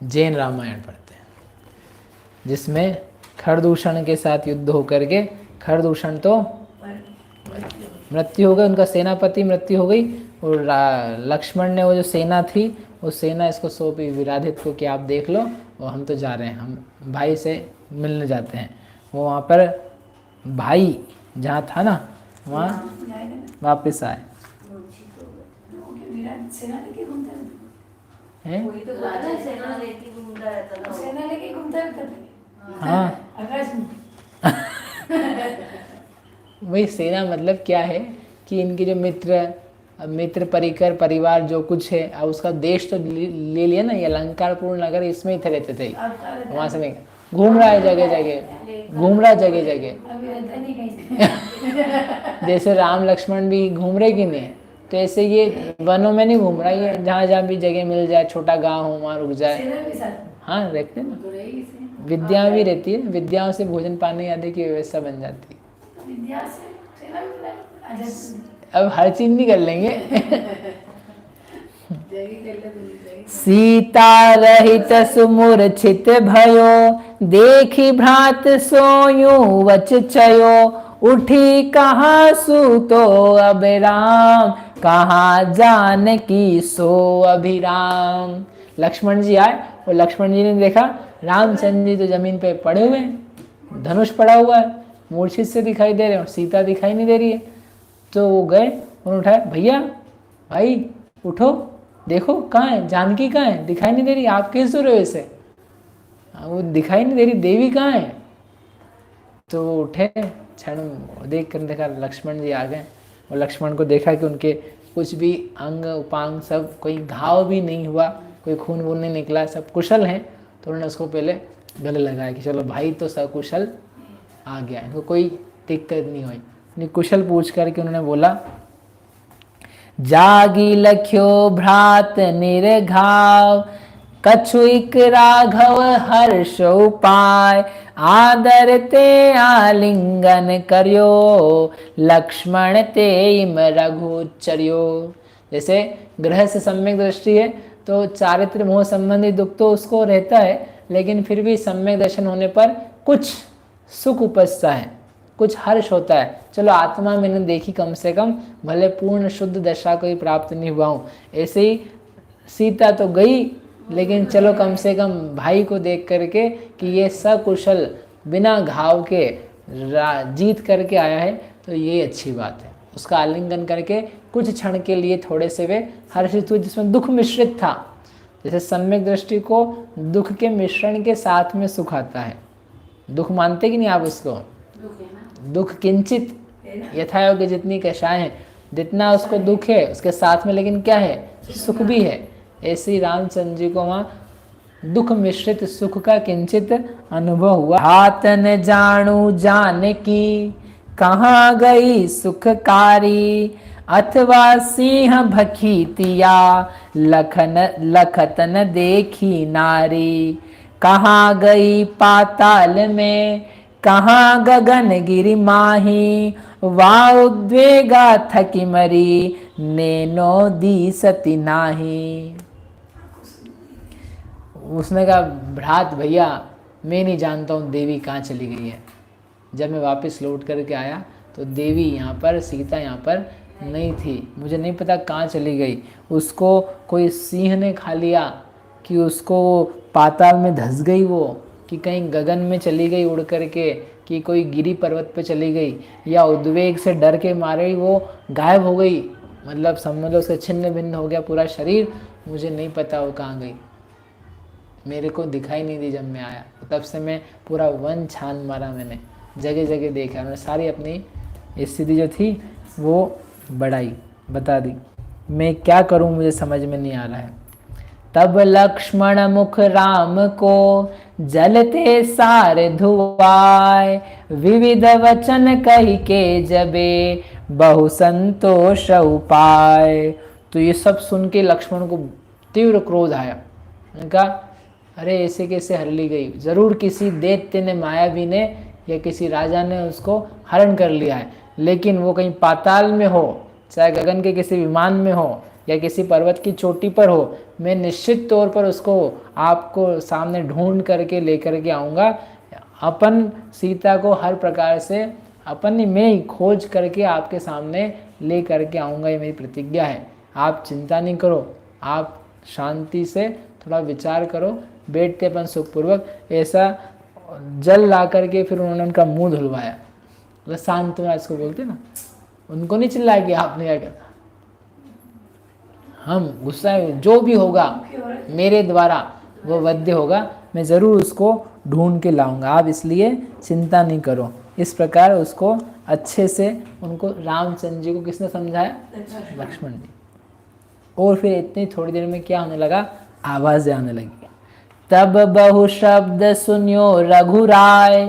जैन रामायण पढ़ते हैं, जिसमें खरदूषण के साथ युद्ध होकर के, खरदूषण तो मृत्यु हो गई, उनका सेनापति मृत्यु हो गई, और लक्ष्मण ने वो जो सेना थी वो सेना इसको सौंपी विराधित को कि आप देख लो, और हम तो जा रहे हैं, हम भाई से मिलने जाते हैं। वो वहाँ पर भाई जहाँ था ना वहाँ वापस आए हैं। हाँ वही सेना मतलब क्या है कि इनके जो मित्र परिकर परिवार जो कुछ है, अब उसका देश तो ले लिया ना, ये अलंकारपूर्ण नगर, इसमें ही रहते थे, वहां से नहीं घूम रहा है जगह जगह, घूम रहा है जगह जगह जैसे राम लक्ष्मण भी घूम रहे कि नहीं, तो ऐसे ये वनों में नहीं घूम रहा, ये जहाँ जहाँ भी जगह मिल जाए, छोटा गांव हो वहाँ रुक जाए। हाँ रहते ना, विद्या भी रहती है, विद्याओं से भोजन पानी आदि की व्यवस्था बन जाती है। अब हर चीज नहीं कर लेंगे सीता रहित सुमूर्छित भयो, देखी भ्रात सोयूं वच चयो, उठी कहाँ सूतो अभिराम, कहाँ जानकी सो अभिराम। लक्ष्मण जी आए और लक्ष्मण जी ने देखा रामचंद्र जी तो जमीन पे पड़े हुए हैं, धनुष पड़ा हुआ है, मूर्छित से दिखाई दे रहे हैं और सीता दिखाई नहीं दे रही है। तो वो गए, उन्होंने उठाया, भैया भाई उठो, देखो कहाँ है जानकी, कहाँ है, दिखाई नहीं दे रही, आप कैसे सो रहे हो ऐसे, वो दिखाई नहीं दे रही, देवी कहाँ है। तो वो उठे, क्षण देख कर देखा लक्ष्मण जी आ गए, और लक्ष्मण को देखा कि उनके कुछ भी अंग उपांग सब, कोई घाव भी नहीं हुआ, कोई खून वून नहीं निकला, सब कुशल हैं। तो उन्होंने उसको पहले गले लगाया कि चलो भाई तो सकुशल आ गया, इनको कोई दिक्कत नहीं हुई। कुशल पूछ करके उन्होंने बोला, जागी लख्यो भ्रात निर्घाव, कछुइक राघव हर्ष उपाय, आदर ते आलिंगन करियो, लक्ष्मण ते इम रघुचर्यो। जैसे ग्रह से सम्यक दृष्टि है तो चारित्र मोह संबंधी दुख तो उसको रहता है, लेकिन फिर भी सम्यक दर्शन होने पर कुछ सुख उपजता है, कुछ हर्ष होता है। चलो आत्मा मैंने देखी कम से कम, भले पूर्ण शुद्ध दशा को ही प्राप्त नहीं हुआ हूँ। ऐसे ही सीता तो गई, लेकिन चलो कम से कम भाई को देख करके कि ये सकुशल बिना घाव के जीत करके आया है, तो ये अच्छी बात है। उसका आलिंगन करके कुछ क्षण के लिए थोड़े से वे हर्षित हुए, जिसमें दुख मिश्रित था। जैसे सम्यक दृष्टि को दुख के मिश्रण के साथ में सुख आता है। दुख मानते कि नहीं आप उसको? दुख किंचित यथा योग्य, जितनी कषाय है, जितना उसको दुख है उसके साथ में लेकिन क्या है, सुख भी है। ऐसे ही रामचंद्र जी को वहाँ दुख मिश्रित सुख का किंचित अनुभव हुआ। हाथ न जानू जानकी, कहाँ गई सुखकारी, अथवा सिंह भखीतिया, लखतन देखी नारी, कहाँ गई पाताल में, कहाँ गगन गिरि माही, वा उद्वेगा थकी मरी, नैनो दी सती नाही। उसने कहा, भ्रात भैया मैं नहीं जानता हूँ देवी कहाँ चली गई है। जब मैं वापस लौट करके आया तो देवी यहाँ पर, सीता यहाँ पर नहीं थी, मुझे नहीं पता कहाँ चली गई। उसको कोई सिंह ने खा लिया, कि उसको पाताल में धंस गई वो, कि कहीं गगन में चली गई उड़ करके, कि कोई गिरी पर्वत पे चली गई, या उद्वेग से डर के मारे वो गायब हो गई, मतलब समझ लो उसका छिन्न भिन्न हो गया पूरा शरीर। मुझे नहीं पता वो कहाँ गई, मेरे को दिखाई नहीं दी। जब मैं आया तब से मैं पूरा वन छान मारा, मैंने जगह जगह देखा, मैंने सारी अपनी स्थिति जो थी वो बता दी। मैं क्या करूं मुझे समझ में नहीं आ रहा है। तब लक्ष्मण मुख राम को जलते सारे धुआए, विविध वचन कही के जबे बहु संतोष उपाय। तो ये सब सुन के लक्ष्मण को तीव्र क्रोध आया। उनका अरे ऐसे कैसे हर ली गई, जरूर किसी दैत्य ने, मायावी ने, या किसी राजा ने उसको हरण कर लिया है। लेकिन वो कहीं पाताल में हो, चाहे गगन के किसी विमान में हो, या किसी पर्वत की चोटी पर हो, मैं निश्चित तौर पर उसको आपको सामने ढूंढ करके लेकर के आऊँगा। अपन सीता को हर प्रकार से अपन में ही खोज करके आपके सामने ले करके आऊँगा, ये मेरी प्रतिज्ञा है। आप चिंता नहीं करो, आप शांति से थोड़ा विचार करो। बैठते अपन सुखपूर्वक, ऐसा जल ला करके फिर उन्होंने उनका मुंह धुलवाया। मतलब शांत में इसको बोलते ना, उनको नहीं चिल्लाया कि आपने क्या किया। हम गुस्सा, जो भी होगा मेरे द्वारा वो वध्य होगा, मैं ज़रूर उसको ढूंढ के लाऊंगा, आप इसलिए चिंता नहीं करो। इस प्रकार उसको अच्छे से उनको रामचंद्र जी को किसने समझाया? लक्ष्मण जी। और फिर इतनी थोड़ी देर में क्या होने लगा, आवाज़ें आने लगी। तब बहु शब्द सुनियो रघुराय,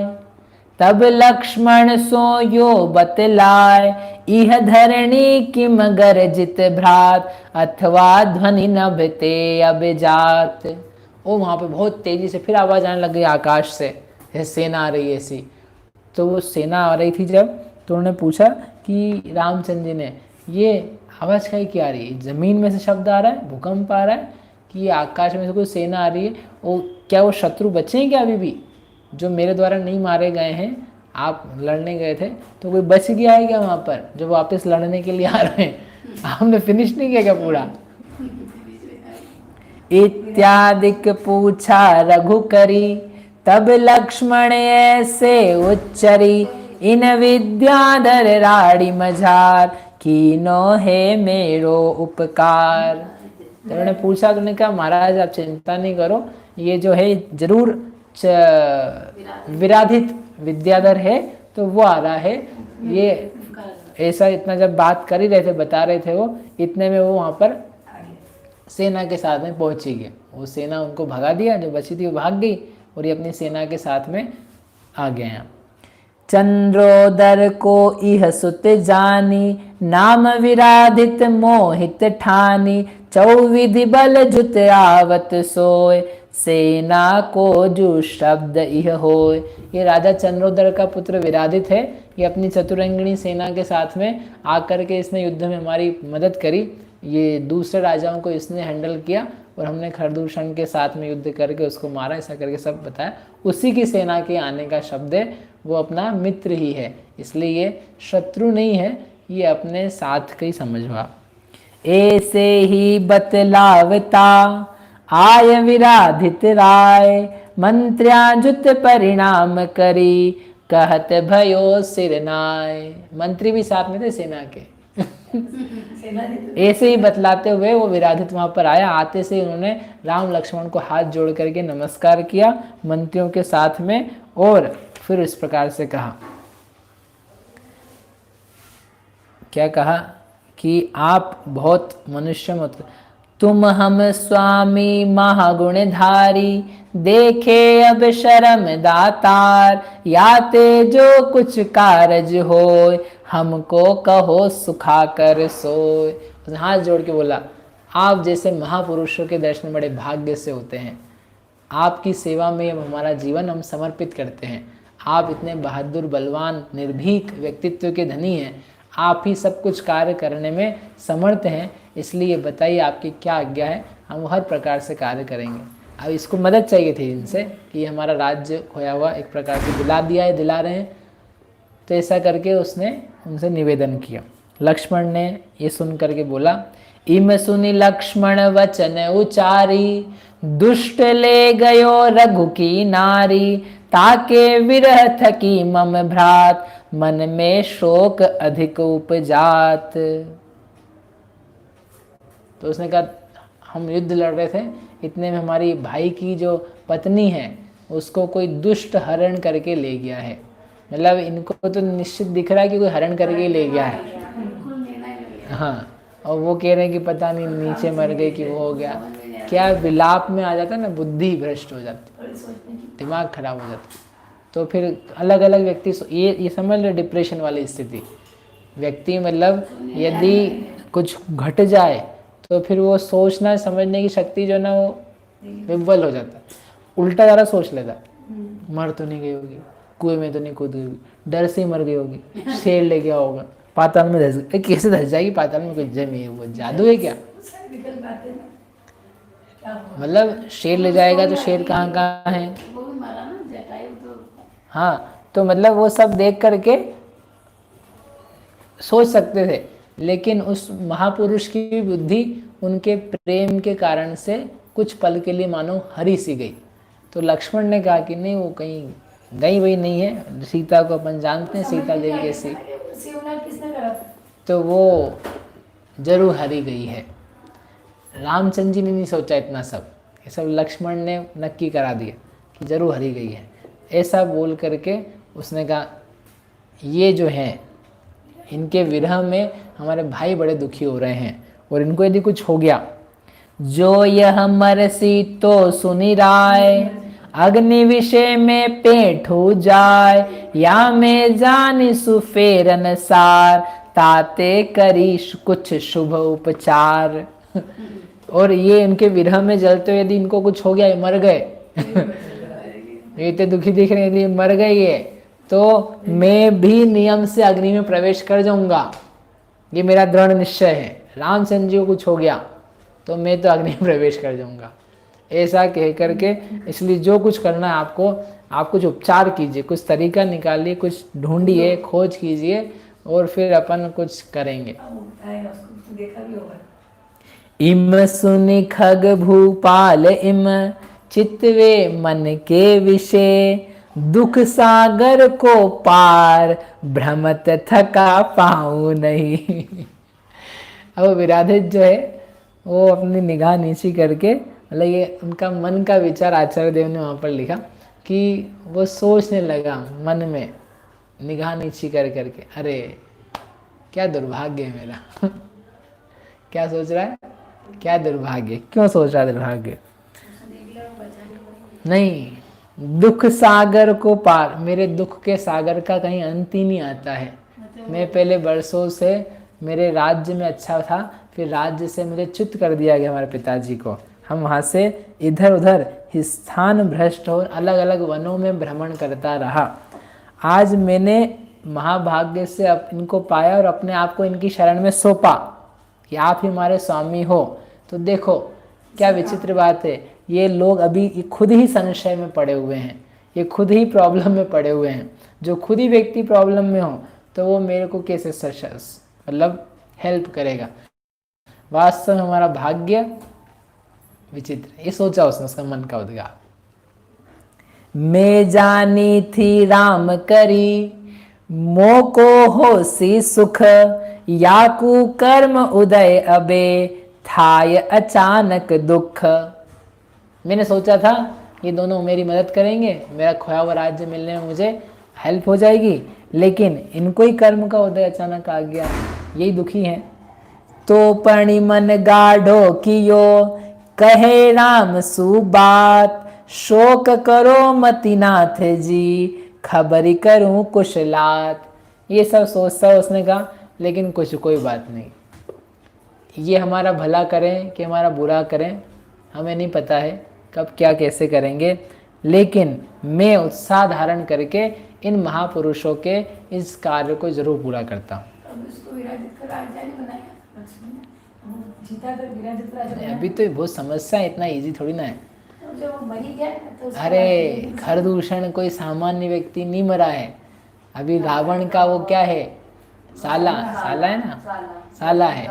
तब लक्ष्मण सो यो बतलाय, इह धरणी किम गरजित भ्रात, अथवा ध्वनि नभते अभिजात। ओ वहाँ पे बहुत तेजी से फिर आवाज़ आने लग गई आकाश से, जैसे सेना आ रही है ऐसी। तो वो सेना आ रही थी जब, तो उन्होंने पूछा कि रामचंद्र जी ने, ये आवाज़ कहीं क्या आ रही है? ज़मीन में से शब्द आ रहा है, भूकंप आ रहा है, कि ये आकाश में से कोई सेना आ रही है? वो क्या वो शत्रु बचे हैं क्या अभी भी, जो मेरे द्वारा नहीं मारे गए हैं? आप लड़ने गए थे तो कोई बच गया है क्या वहाँ पर, जो वापस लड़ने के लिए आ रहे हैं? हमने फिनिश नहीं किया क्या पूरा? इत्यादिक पूछा रघु करी, तब लक्ष्मण ऐसे उच्चरी, इन विद्याधर राड़ी मझार, कीनो है मेरो उपकार। तो उन्होंने पूछा, तो उन्होंने कहा महाराज आप चिंता नहीं करो, ये जो है जरूर विराधित विद्याधर है, तो वो आ रहा है। ये ऐसा इतना जब बात कर ही रहे थे, बता रहे थे वो, इतने में वो वहाँ पर सेना के साथ में पहुंची गए। वो सेना उनको भगा दिया, जो बची थी वो भाग गई, और ये अपनी सेना के साथ में आ गए हैं। चंद्रोदर को इह सुत जानी, नाम विराधित मोहित ठानी, चौविधि बल जुत आवत सोय, सेना को जो शब्द इह होय। ये राजा चंद्रोदर का पुत्र विराधित है, ये अपनी चतुरंगिणी सेना के साथ में आकर के इसने युद्ध में हमारी मदद करी। ये दूसरे राजाओं को इसने हैंडल किया, और हमने खरदूषण के साथ में युद्ध करके उसको मारा, ऐसा करके सब बताया। उसी की सेना के आने का शब्द है, वो अपना मित्र ही है, इसलिए ये शत्रु नहीं है, ये अपने साथ का ही समझवा। ऐसे ही बतलावता आय विराधित राय, मंत्र्याजुत परिणाम करी, कहत भयो सिरनाय। मंत्री भी साथ में थे सेना के। ऐसे ही बतलाते हुए वो विराधित वहां पर आया। आते से उन्होंने राम लक्ष्मण को हाथ जोड़ करके नमस्कार किया मंत्रियों के साथ में, और फिर इस प्रकार से कहा, क्या कहा कि आप बहुत मनुष्य मत, तुम हम स्वामी महागुणधारी, देखे अब शर्म दातार, याते जो कुछ कारज होय, हमको कहो सुखा कर सोय। उसने हाथ जोड़ के बोला, आप जैसे महापुरुषों के दर्शन बड़े भाग्य से होते हैं, आपकी सेवा में अब हमारा जीवन हम समर्पित करते हैं। आप इतने बहादुर बलवान निर्भीक व्यक्तित्व के धनी हैं, आप ही सब कुछ कार्य करने में समर्थ हैं, इसलिए बताइए आपकी क्या आज्ञा है, हम हर प्रकार से कार्य करेंगे। अब इसको मदद चाहिए थी इनसे कि हमारा राज्य खोया हुआ एक प्रकार से दिला दिया है, दिला रहे हैं, तो ऐसा करके उसने उनसे निवेदन किया। लक्ष्मण ने ये सुन करके बोला, इम सुनि लक्ष्मण वचन उचारी, दुष्ट ले गयो रघु की नारी, ताके विरह थकी मम भ्रात, मन में शोक अधिक उपजात। तो उसने कहा, हम युद्ध लड़ रहे थे, इतने में हमारी भाई की जो पत्नी है उसको कोई दुष्ट हरण करके ले गया है। मतलब इनको तो निश्चित दिख रहा है कि कोई हरण करके ले गया है। हाँ, और वो कह रहे हैं कि पता नहीं नीचे मर गए कि वो हो गया क्या, विलाप में आ जाता ना, बुद्धि भ्रष्ट हो जाती, दिमाग खराब हो जाता। तो फिर अलग अलग व्यक्ति, ये समझ लो डिप्रेशन वाली स्थिति। व्यक्ति मतलब यदि कुछ घट जाए तो फिर वो सोचना समझने की शक्ति जो ना वो विह्वल हो जाता, उल्टा ज़्यादा सोच लेता, मर तो नहीं गई होगी, कुएं में तो नहीं कूद गई होगी, डर से ही मर गई होगी, शेर ले गया होगा, पाताल में धस, कैसे धस जाएगी पाताल में, कुछ जमी है, वो जादू है क्या? निकल पाते ना, क्या हुआ? मतलब शेर ले जाएगा तो शेर कहाँ कहाँ है। वो भी मारा ना जटायु तो। हाँ, तो मतलब वो सब देख करके सोच सकते थे, लेकिन उस महापुरुष की बुद्धि उनके प्रेम के कारण से कुछ पल के लिए मानो हरी सी गई। तो लक्ष्मण ने कहा कि नहीं, वो कहीं गई वही नहीं है, सीता को अपन जानते हैं, सीता देवी जैसी, शिवनाथ किसने करा था? तो वो जरूर हरी गई है। रामचंद्र जी ने नहीं सोचा इतना सब, ये सब लक्ष्मण ने नक्की करा दिया कि जरूर हरी गई है। ऐसा बोल करके उसने कहा ये जो हैं इनके विरह में हमारे भाई बड़े दुखी हो रहे हैं, और इनको यदि कुछ हो गया, जो यह मरसी तो सुनी राय, अग्नि विषय में पेट हो जाए, या में जान सुफेरन सार, ताते करी कुछ शुभ उपचार। और ये इनके विरह में जलते हुए यदि इनको कुछ हो गया, ये मर गए ये इतने दुखी दिख रहे हैं, यदि मर गए ये, तो मैं भी नियम से अग्नि में प्रवेश कर जाऊंगा, ये मेरा दृढ़ निश्चय है। रामचंद्र जी को कुछ हो गया तो मैं तो अग्नि में प्रवेश कर जाऊंगा। ऐसा कह करके, इसलिए जो कुछ करना है आपको, आप कुछ उपचार कीजिए, कुछ तरीका निकालिए, कुछ ढूंढिए, खोज कीजिए, और फिर अपन कुछ करेंगे। देखा भी होगा। इम सुनि खग भूपाल इम, चितवे मन के विषय, दुख सागर को पार, भ्रमत थका पाऊं नहीं। अब विराधित जो है वो अपनी निगाह नीची करके, मतलब ये उनका मन का विचार आचार्य देव ने वहाँ पर लिखा कि वो सोचने लगा मन में, निगाह नीची कर करके, अरे क्या दुर्भाग्य है मेरा। क्या सोच रहा है, क्या दुर्भाग्य, क्यों सोच रहा है दुर्भाग्य? नहीं, दुख सागर को पार, मेरे दुख के सागर का कहीं अंत ही नहीं आता है। मैं पहले वर्षों से मेरे राज्य में अच्छा था, फिर राज्य से मुझे च्युत कर दिया गया हमारे पिताजी को, हम वहाँ से इधर उधर स्थान भ्रष्ट हो अलग अलग वनों में भ्रमण करता रहा। आज मैंने महाभाग्य से इनको पाया और अपने आप को इनकी शरण में सौंपा कि आप ही हमारे स्वामी हो। तो देखो क्या विचित्र बात है, ये लोग अभी खुद ही संशय में पड़े हुए हैं, ये खुद ही प्रॉब्लम में पड़े हुए हैं। जो खुद ही व्यक्ति प्रॉब्लम में हो तो वो मेरे को कैसे मतलब हेल्प करेगा। वास्तव में हमारा भाग्य विचित्र, ये सोचा उसने, उसका मन का उद्गार। मैं जानी थी राम करी, मोको हो सी सुख, याकू कर्म उदय अबे, थाय अचानक दुख। मैंने सोचा था ये दोनों मेरी मदद करेंगे, मेरा खोया हुआ राज्य मिलने में मुझे हेल्प हो जाएगी, लेकिन इनको ही कर्म का उदय अचानक आ गया, यही दुखी हैं। तो पणि मन गाढ़ो कियो, कहे राम सुबात, शोक करो मतिनाथ जी, खबरी करूं कुशलात। ये सब सोचता उसने कहा, लेकिन कुछ कोई बात नहीं, ये हमारा भला करें कि हमारा बुरा करें हमें नहीं पता है, कब क्या कैसे करेंगे, लेकिन मैं उत्साह धारण करके इन महापुरुषों के इस कार्य को जरूर पूरा करता हूँ। अभी तो बहुत समस्या है, इतना इजी थोड़ी ना है। तो अरे खरदूषण कोई सामान्य व्यक्ति नहीं मरा है, अभी रावण का वो क्या है, साला है ना, साला है,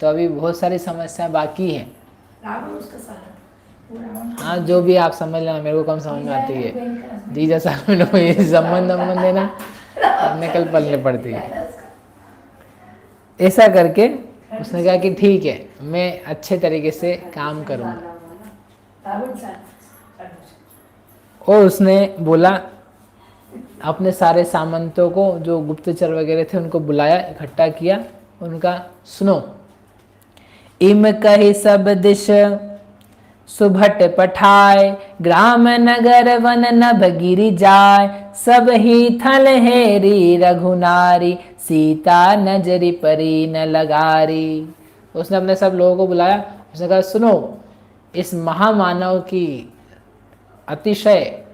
तो अभी बहुत सारी समस्या बाकी है। हाँ जो भी आप समझ लेना, मेरे को कम समझ में आती है, जीजा साल में कोई संबंध है ना, अपने कल पलने पड़ती है। ऐसा करके उसने कहा कि ठीक है, मैं अच्छे तरीके से काम करूँगा। और उसने बोला अपने सारे सामंतों को, जो गुप्तचर वगैरह थे उनको बुलाया, इकट्ठा किया, उनका सुनो, इम कही सब दिश सुभट पठाए, ग्राम नगर वन नभ गिरि जाय, सब ही थल हेरी रघुनारी, सीता नजरी परी न लगारी। उसने अपने सब लोगों को बुलाया, उसने कहा सुनो, इस महामानव की अतिशय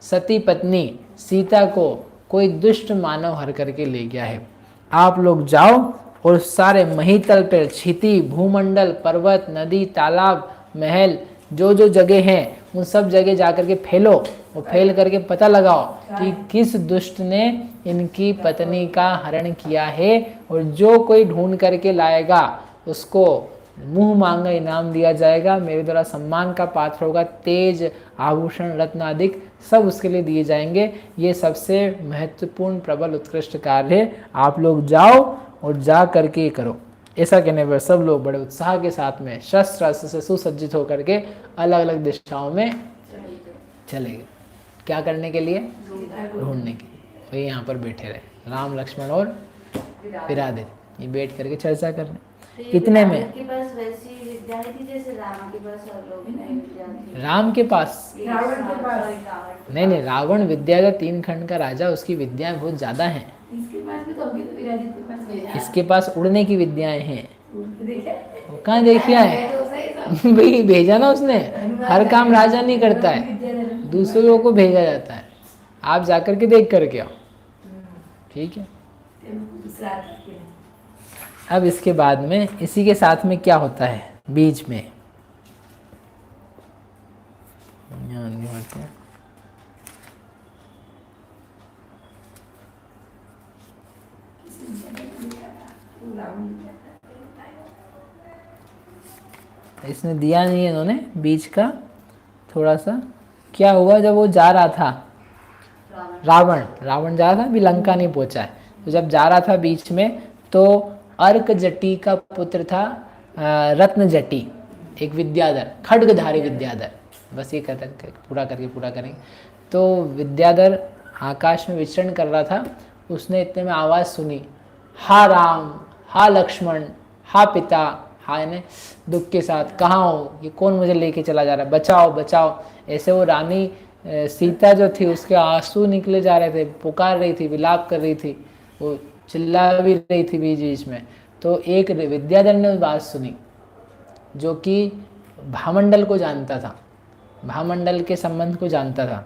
सती पत्नी सीता को कोई दुष्ट मानव हर करके ले गया है, आप लोग जाओ और सारे महीतल पे क्षिति, भूमंडल, पर्वत, नदी, तालाब, महल, जो जो जगह हैं उन सब जगह जाकर के फैलो और फैल करके पता लगाओ कि किस दुष्ट ने इनकी पत्नी का हरण किया है, और जो कोई ढूंढ करके लाएगा उसको मुंह मांगा इनाम दिया जाएगा, मेरे द्वारा सम्मान का पात्र होगा, तेज, आभूषण, रत्न आदि सब उसके लिए दिए जाएंगे। ये सबसे महत्वपूर्ण, प्रबल, उत्कृष्ट कार्य है, आप लोग जाओ और जा करके करो। ऐसा कहने पर सब लोग बड़े उत्साह के साथ में शस्त्र अस्त्र से सुसज्जित होकर के अलग अलग दिशाओं में चले गए। क्या करने के लिए? ढूंढने के लिए। वही यहाँ पर बैठे रहे, राम, लक्ष्मण और विराधे, ये बैठ करके चर्चा कर रहे। इतने में के पास वैसी विद्या थी जैसे राम के पास और लोग नहीं विद्या थी। राम के पास रावण के पास नहीं, रावण विद्या का 3 खंड का राजा, उसकी विद्याएं बहुत ज्यादा हैं। इसके पास भी तो अभी तो विराजित के पास भेजा। इसके पास उड़ने की विद्याएं हैं। देखा वो कहाँ देखिया है? तो सही सब भाई भेजा ना उसने, हर काम राजा नहीं करता है, दूसरों को भेजा जाता है। आप जाकर के देख करके आओ, ठीक है। दूसरा करके अब इसके बाद में इसी के साथ में क्या होता है बीच में, यहाँ नहीं होते हैं। इसने दिया नहीं है इन्होंने बीच का थोड़ा सा। क्या हुआ जब वो जा रहा था, रावण जा रहा था, अभी लंका नहीं पहुंचा है, तो जब जा रहा था बीच में तो अर्क जटी का पुत्र था रत्न जटी, एक विद्याधर, खड्गधारी विद्याधर, बस ये पूरा करेंगे। तो विद्याधर आकाश में विचरण कर रहा था, उसने इतने में आवाज़ सुनी, हा राम, हा लक्ष्मण, हा पिता, हा यानी दुख के साथ, कहाँ हो, ये कौन मुझे लेके चला जा रहा है, बचाओ बचाओ। ऐसे वो रानी सीता जो थी उसके आंसू निकले जा रहे थे, पुकार रही थी, विलाप कर रही थी, वो चिल्ला भी रही थी बीच बीच में। तो एक विद्याधर ने बात सुनी, जो कि भामंडल को जानता था, भामंडल के संबंध को जानता था।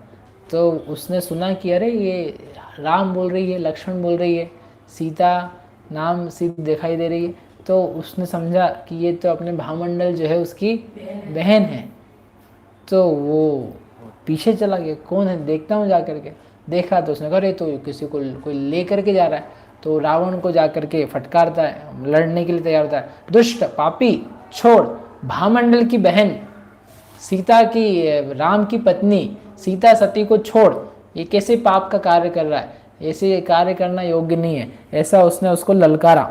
तो उसने सुना कि अरे ये राम बोल रही है, लक्ष्मण बोल रही है, सीता नाम सीता दिखाई दे रही है। तो उसने समझा कि ये तो अपने भामंडल जो है उसकी बहन है। तो वो पीछे चला गया, कौन है देखता हूँ जा करके। देखा तो उसने कहा अरे तो किसी को कोई ले करके जा रहा है। तो रावण को जा करके फटकारता है, लड़ने के लिए तैयार होता है, दुष्ट पापी छोड़, भामंडल की बहन सीता की, राम की पत्नी सीता सती को छोड़, ये कैसे पाप का कार्य कर रहा है, ऐसे कार्य करना योग्य नहीं है। ऐसा उसने उसको ललकारा,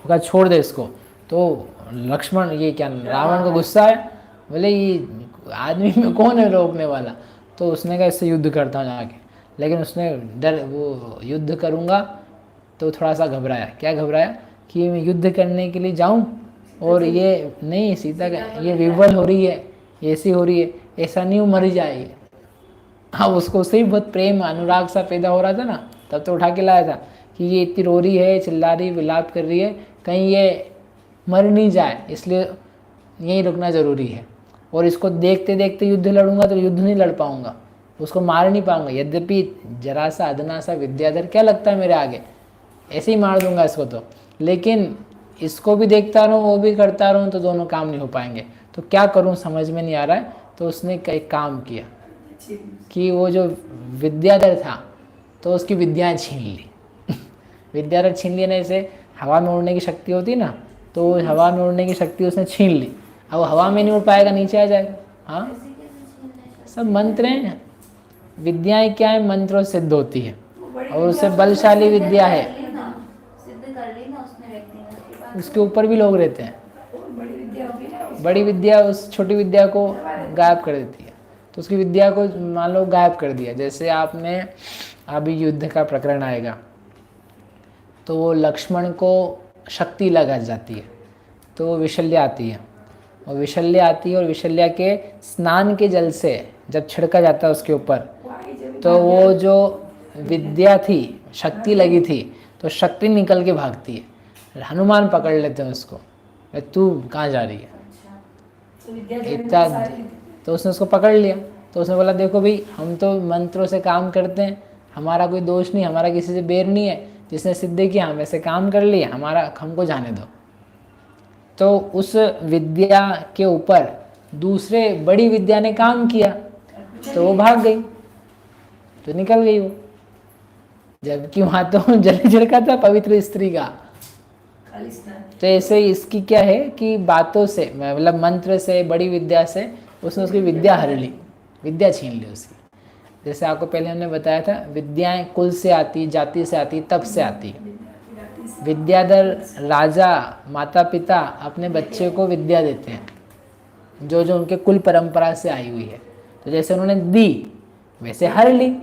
कहा छोड़ दे इसको। तो लक्ष्मण ये क्या, रावण को गुस्सा है, बोले ये आदमी में कौन है रोकने वाला। तो उसने कहा इससे युद्ध करता हूँ जाके, लेकिन उसने डर, वो युद्ध करूँगा तो थोड़ा सा घबराया। क्या घबराया कि मैं युद्ध करने के लिए जाऊँ और ये नहीं, सीता का ये विवल हो रही है, ऐसी हो रही है, ऐसा नहीं, वो मर जाएगी। हाँ, उसको उससे ही बहुत प्रेम अनुराग सा पैदा हो रहा था ना, तब तो उठा के लाया था कि ये इतनी रो रही है, चिल्ला रही, विलाप कर रही है, कहीं ये मर नहीं जाए, इसलिए यहीं रुकना ज़रूरी है। और इसको देखते देखते युद्ध लड़ूंगा तो युद्ध नहीं लड़ पाऊंगा, उसको मार नहीं पाऊंगा। यद्यपि जरा सा अदना सा विद्याधर क्या लगता है मेरे आगे, ऐसे ही मार दूंगा इसको तो, लेकिन इसको भी देखता रहूँ वो भी करता रहूँ तो दोनों काम नहीं हो पाएंगे। तो क्या करूँ समझ में नहीं आ रहा है। तो उसने एक काम किया कि वो जो विद्याधर था तो उसकी विद्याएं छीन ली। विद्याधर छीन लिया ना, जैसे हवा में उड़ने की शक्ति होती है ना, तो हवा में उड़ने की शक्ति उसने छीन ली। अब हवा में नहीं उड़ पाएगा, नीचे आ जाएगा। हाँ, सब मंत्र हैं, विद्याएं क्या है, मंत्रों से सिद्ध होती है, और उससे बलशाली विद्या है, सिद्ध कर ली ना उसने व्यक्ति ने, उसके बाद उसके ऊपर भी लोग रहते हैं। बड़ी विद्या होगी ना, बड़ी विद्या उस छोटी विद्या को गायब कर देती है। तो उसकी विद्या को मान लो गायब कर दिया। जैसे आपने अभी युद्ध का प्रकरण आएगा तो वो लक्ष्मण को शक्ति लगा जाती है, तो वो विशल्य आती है, और विशल्य आती है, और विशल्य के स्नान के जल से जब छिड़का जाता है उसके ऊपर, तो वो जो विद्या थी, शक्ति लगी थी, तो शक्ति निकल के भागती है। हनुमान पकड़ लेते हैं उसको, तू कहाँ जा रही है, तो विद्या इतना। तो उसने उसको पकड़ लिया। तो उसने बोला देखो भाई, हम तो मंत्रों से काम करते हैं, हमारा कोई दोष नहीं, हमारा किसी से बैर नहीं है, जिसने सिद्धि किया, हम ऐसे काम कर लिए, हमारा हमको जाने दो। तो उस विद्या के ऊपर दूसरे बड़ी विद्या ने काम किया, तो वो भाग गई, तो निकल गई वो, जबकि वहां तो जल छिड़का था पवित्र स्त्री का। खाली स्नान। तो ऐसे ही इसकी क्या है कि बातों से, मतलब मंत्र से, बड़ी विद्या से उसने उसकी विद्या हर ली, विद्या छीन ली उसकी। जैसे आपको पहले हमने बताया था, विद्याएं कुल से आती, जाति से आती, तप से आती। विद्याधर राजा, माता पिता अपने बच्चे को विद्या देते हैं, जो जो उनके कुल परंपरा से आई हुई है। तो जैसे उन्होंने दी वैसे हर ली।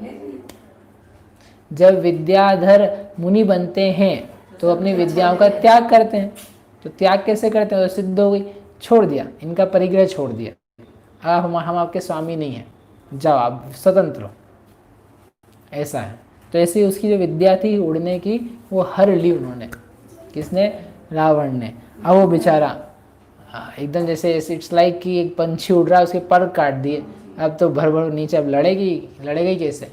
जब विद्याधर मुनि बनते हैं तो अपनी विद्याओं का त्याग करते हैं। तो त्याग कैसे करते हैं? तो सिद्ध हो गई, छोड़ दिया, इनका परिग्रह छोड़ दिया, अब हम आपके स्वामी नहीं हैं, जाओ आप स्वतंत्र हो, ऐसा है। तो ऐसे ही उसकी जो विद्या थी उड़ने की, वो हर ली उन्होंने। किसने? रावण ने। अब वो बेचारा एकदम जैसे इट्स लाइक कि एक पंछी उड़ रहा है, उसके पर काट दिए, अब तो भर भर नीचे, अब लड़ेगी कैसे?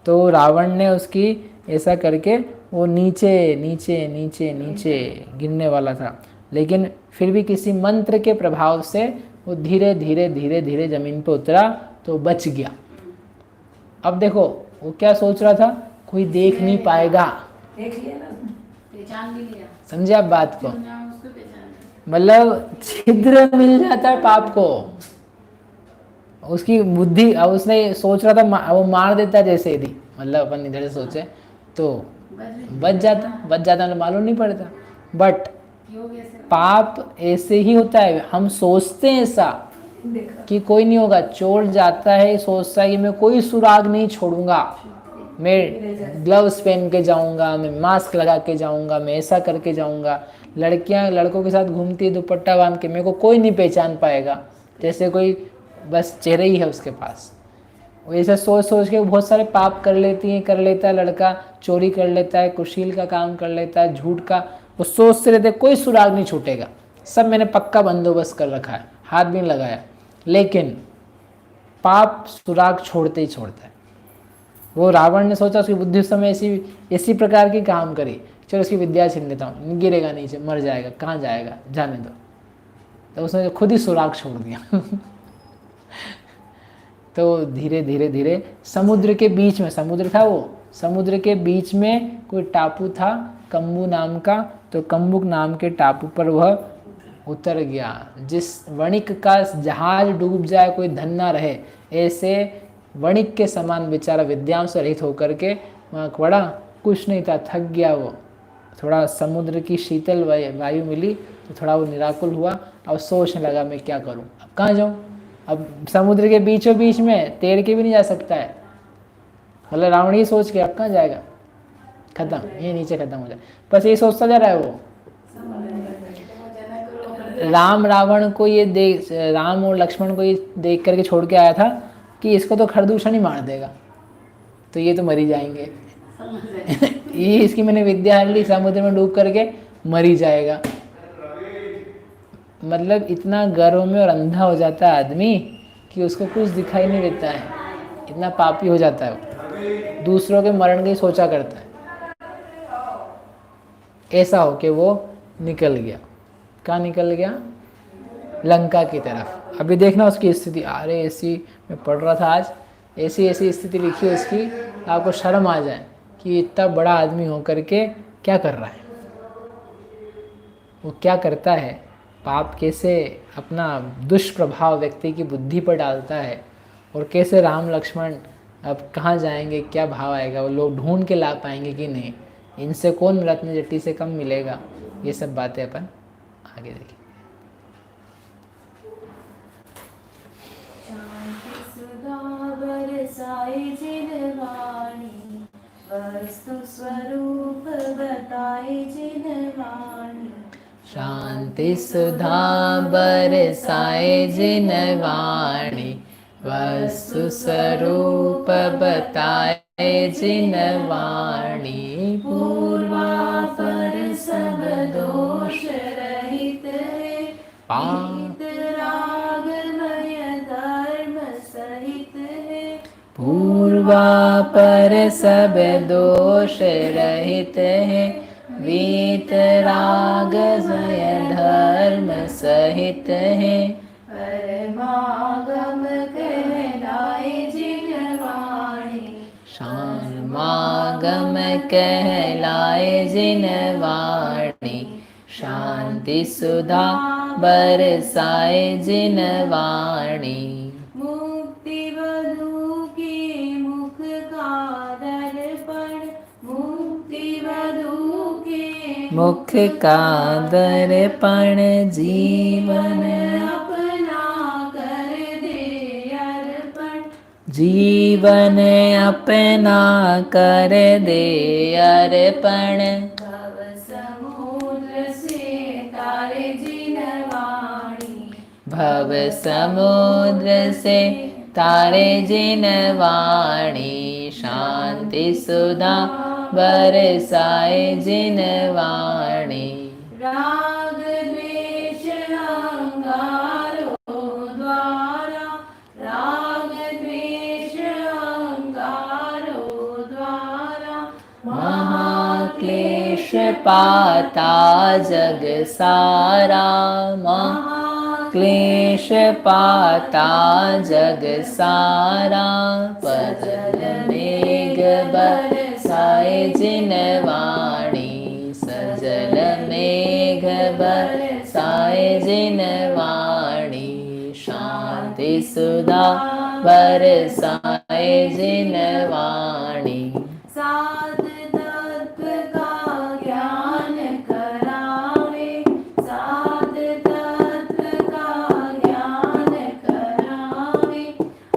तो रावण ने उसकी ऐसा करके वो नीचे नीचे नीचे नीचे गिरने वाला था, लेकिन फिर भी किसी मंत्र के प्रभाव से वो धीरे धीरे धीरे धीरे जमीन पर उतरा, तो बच गया। अब देखो वो क्या सोच रहा था, कोई देख नहीं पाएगा, देख लिया ना, पहचान भी लिया, समझे आप बात को? उसको पहचान। मतलब छिद्र मिल जाता है पाप को, उसकी बुद्धि। अब उसने सोच रहा था वो मार देता जैसे यदि, मतलब अपन इधर से सोचे तो बच जाता मतलब मालूम नहीं पड़ता। बट पाप ऐसे ही होता है, हम सोचते हैं ऐसा कि कोई नहीं होगा, चोर जाता है सोचता है कि मैं कोई सुराग नहीं छोड़ूंगा, मैं ग्लव्स पहन के जाऊंगा, मैं मास्क लगा के जाऊंगा, मैं ऐसा करके जाऊंगा। लड़कियां लड़कों के साथ घूमती है दुपट्टा बांध के, मेरे को कोई नहीं पहचान पाएगा, जैसे कोई बस चेहरे ही है उसके पास। वैसे सोच सोच के बहुत सारे पाप कर लेता है लड़का, चोरी कर लेता है, कुशील का काम कर लेता है, झूठ का, वो सोचते रहते कोई सुराग नहीं छूटेगा, सब मैंने पक्का बंदोबस्त कर रखा है, हाथ भी नहीं लगाया। लेकिन पाप सुराग छोड़ते ही छोड़ता है। वो रावण ने सोचा, उसकी बुद्धि उस समय इसी प्रकार की काम करी, चलो उसकी विद्या छीन लेता हूँ, गिरेगा नीचे, मर जाएगा, कहाँ जाएगा, जाने दो। तो उसने खुद ही सुराग छोड़ दिया। तो धीरे धीरे धीरे समुद्र के बीच में, समुद्र था वो, समुद्र के बीच में कोई टापू था कम्बू नाम का, तो कम्बुक नाम के टापू पर वह उतर गया। जिस वणिक का जहाज डूब जाए कोई धन ना रहे, ऐसे वणिक के समान बेचारा विद्याओं से रहित होकर के वहाँ पड़ा, कुछ नहीं था, थक गया वो। थोड़ा समुद्र की शीतल वायु मिली तो थोड़ा वो निराकुल हुआ। अब सोचने लगा मैं क्या करूं, अब कहाँ जाऊं? अब समुद्र के बीचों बीच में तैर के भी नहीं जा सकता है, मतलब रावण ही सोच के अब कहाँ जाएगा, खत्म, ये नीचे खत्म हो जाए, बस ये सोचता जा रहा है वो। राम रावण को ये देख, राम और लक्ष्मण को ये देख करके छोड़ के आया था कि इसको तो खरदूषण ही मार देगा, तो ये तो मर ही जाएंगे। ये इसकी मैंने विद्या हर ली, समुद्र में डूब करके मर ही जाएगा। मतलब इतना गर्व में और अंधा हो जाता है आदमी कि उसको कुछ दिखाई नहीं देता है, इतना पापी हो जाता है वो, दूसरों के मरण की सोचा करता है। ऐसा हो कि वो निकल गया, कहाँ निकल गया? लंका की तरफ। अभी देखना उसकी स्थिति, अरे ऐसी मैं पढ़ रहा था आज, ऐसी ऐसी स्थिति लिखी है उसकी, आपको शर्म आ जाए कि इतना बड़ा आदमी हो करके क्या कर रहा है। वो क्या करता है, पाप कैसे अपना दुष्प्रभाव व्यक्ति की बुद्धि पर डालता है, और कैसे राम लक्ष्मण अब कहाँ जाएंगे, क्या भाव आएगा, वो लोग ढूंढ के ला पाएंगे कि नहीं, इनसे कौन रत्न जट्टी से कम मिलेगा, ये सब बातें अपन आगे देखें। वस्तु स्वरूप बताए जिन वाणी, शांति सुधा बरसाए जिन वाणी, वस्तु स्वरूप बताए जिन वाणी। पूर्वापर सब दोष रहित है, पाप रागमय धर्म सहित है, पूर्वा पर सब दोष रहित है, वीतराग जय धर्म सहित है। परमागम कहलाए जिन वाणी, शान्मागम कहलाए जिन वाणी, शांति सुधा बरसाए जिन वाणी। मुक्ति वधू के मुख का दर्पण, मुक्ति वधू के मुख का दर्पण, जीवन अपना कर दे अर्पण, जीवन अपना कर दे अर्पण। भव समुद्र से तारे जिन वाणी, भव समुद्र से तारे जिन वाणी, शांति सुधा बरसाए जिन वाणी। राग द्वेष अहंकारों द्वारा, राग द्वेष अहंकारों द्वारा, महाक्लेश पाता जग सारा, महाक्लेश पाता जग सारा। पदल मेघ बरसाए जिन वाणी, सजल मेघ बरसाए जिन वाणी, शांति सुधा बरसाए जिन वाणी। सात तत्व का ज्ञान करावे, सात तत्व का ज्ञान करावे,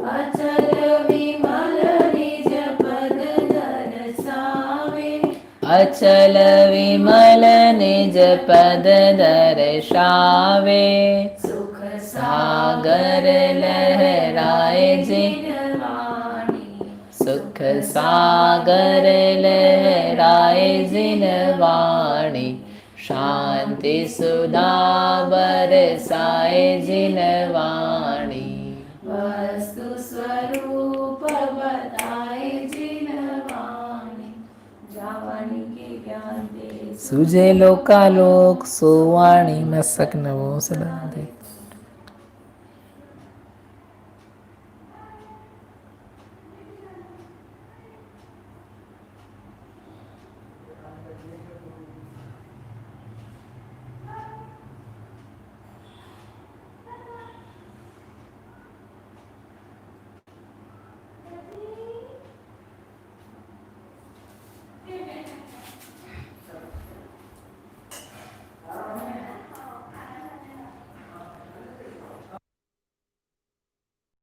अचल विमल निज पद दर्शावे, अचल विमल निज पद दर्शावे। सुख सागर लहराए जिन वाणी, सुख सागर लहराए जिन वाणी, शांति सुधा बरसाए जिन वाणी। वस्तु स्वरूप बताए जिन वाणी, जावाणी के ज्ञान दे सुजे लोकालोक, सो वाणी मस्तक नवो सदा दे।